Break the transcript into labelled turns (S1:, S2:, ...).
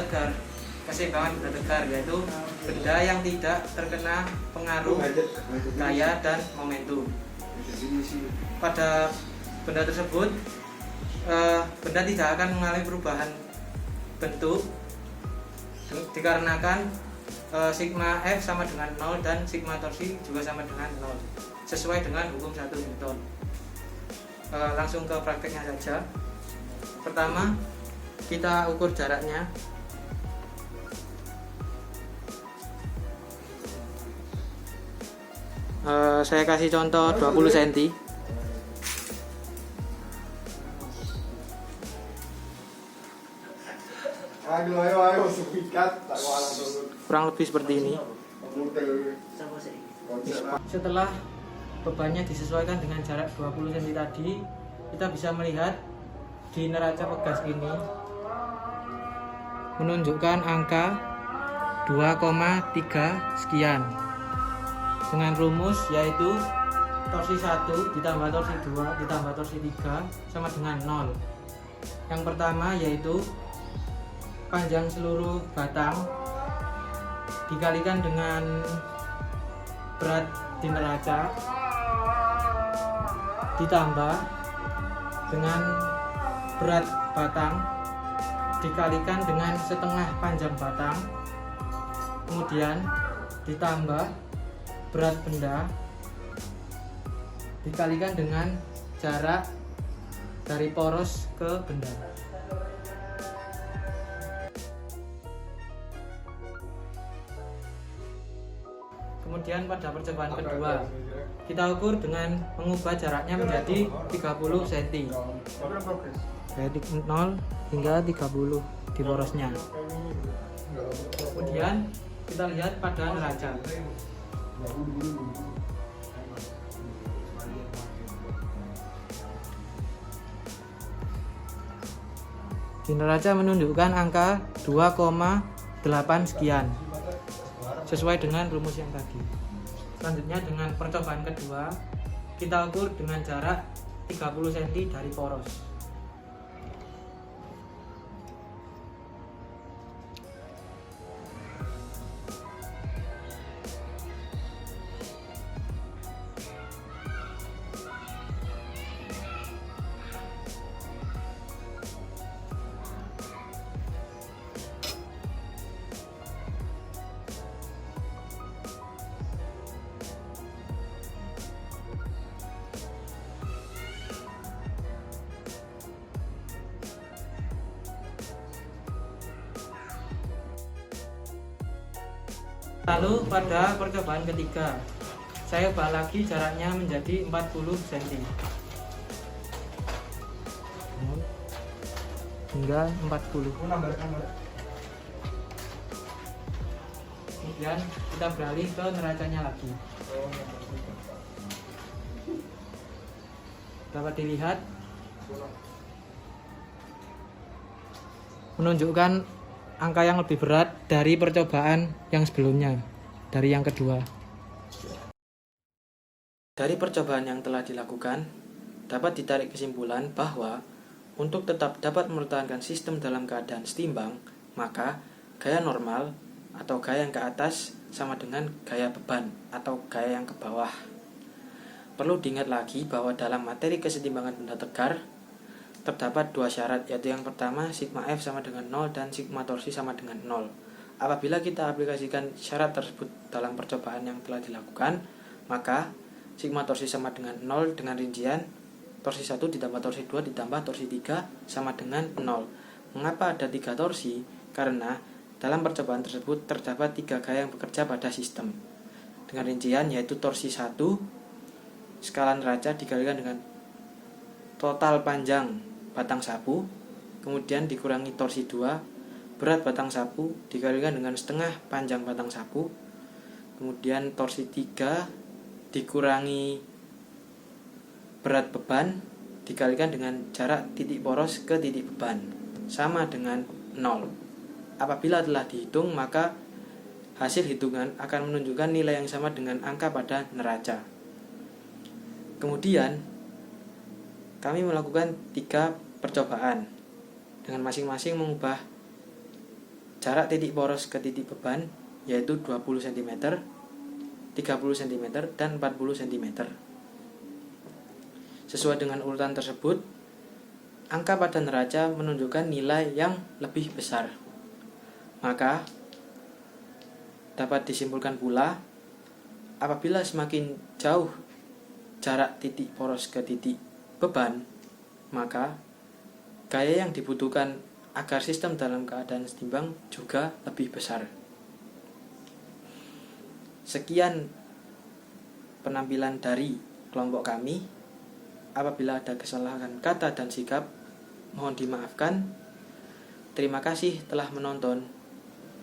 S1: tegar, keseimbangan benda tegar, yaitu benda yang tidak terkena pengaruh gaya dan momentum. Pada benda tersebut, benda tidak akan mengalami perubahan bentuk dikarenakan sigma F sama dengan 0 dan sigma torsi juga sama dengan 0, sesuai dengan hukum 1 Newton. Langsung ke prakteknya saja. Pertama, kita ukur jaraknya. Saya kasih contoh 20 cm. Kurang lebih seperti ini. Setelah bebannya disesuaikan dengan jarak 20 cm tadi, kita bisa melihat di neraca pegas ini menunjukkan angka 2,3 sekian dengan rumus yaitu torsi 1 ditambah torsi 2 ditambah torsi 3 sama dengan 0. Yang pertama yaitu panjang seluruh batang dikalikan dengan berat di neraca ditambah dengan berat batang dikalikan dengan setengah panjang batang, kemudian ditambah berat benda dikalikan dengan jarak dari poros ke benda. Kemudian pada percobaan kedua, kita ukur dengan mengubah jaraknya menjadi 30 cm. Dari 0 hingga 30 di porosnya. Kemudian kita lihat pada neraca. Di neraca menunjukkan angka 2,8 sekian, sesuai dengan rumus yang tadi. Selanjutnya dengan percobaan kedua, kita ukur dengan jarak 30 cm dari poros. Lalu pada percobaan ketiga, saya ubah lagi jaraknya menjadi 40 cm hingga 40. Kemudian kita beralih ke neracanya lagi. Dapat dilihat menunjukkan angka yang lebih berat dari percobaan yang sebelumnya, dari yang kedua. Dari percobaan yang telah dilakukan, dapat ditarik kesimpulan bahwa untuk tetap dapat mempertahankan sistem dalam keadaan setimbang, maka gaya normal atau gaya yang ke atas sama dengan gaya beban atau gaya yang ke bawah. Perlu diingat lagi bahwa dalam materi kesetimbangan benda tegar, terdapat dua syarat, yaitu yang pertama sigma F sama dengan 0 dan sigma torsi sama dengan 0. Apabila kita aplikasikan syarat tersebut dalam percobaan yang telah dilakukan, maka sigma torsi sama dengan 0 dengan rincian torsi 1 ditambah torsi 2 ditambah torsi 3 sama dengan 0. Mengapa ada 3 torsi? Karena dalam percobaan tersebut terdapat 3 gaya yang bekerja pada sistem dengan rincian yaitu torsi 1 skala neraca dikalikan dengan total panjang batang sapu, kemudian dikurangi torsi 2 berat batang sapu dikalikan dengan setengah panjang batang sapu, kemudian torsi 3 dikurangi berat beban dikalikan dengan jarak titik poros ke titik beban sama dengan 0. Apabila telah dihitung, maka hasil hitungan akan menunjukkan nilai yang sama dengan angka pada neraca. Kemudian kami melakukan 3 percobaan dengan masing-masing mengubah jarak titik poros ke titik beban yaitu 20 cm, 30 cm, dan 40 cm. Sesuai dengan urutan tersebut, angka pada neraca menunjukkan nilai yang lebih besar. Maka dapat disimpulkan pula, apabila semakin jauh jarak titik poros ke titik beban, maka gaya yang dibutuhkan agar sistem dalam keadaan seimbang juga lebih besar. Sekian penampilan dari kelompok kami. Apabila ada kesalahan kata dan sikap, mohon dimaafkan. Terima kasih telah menonton.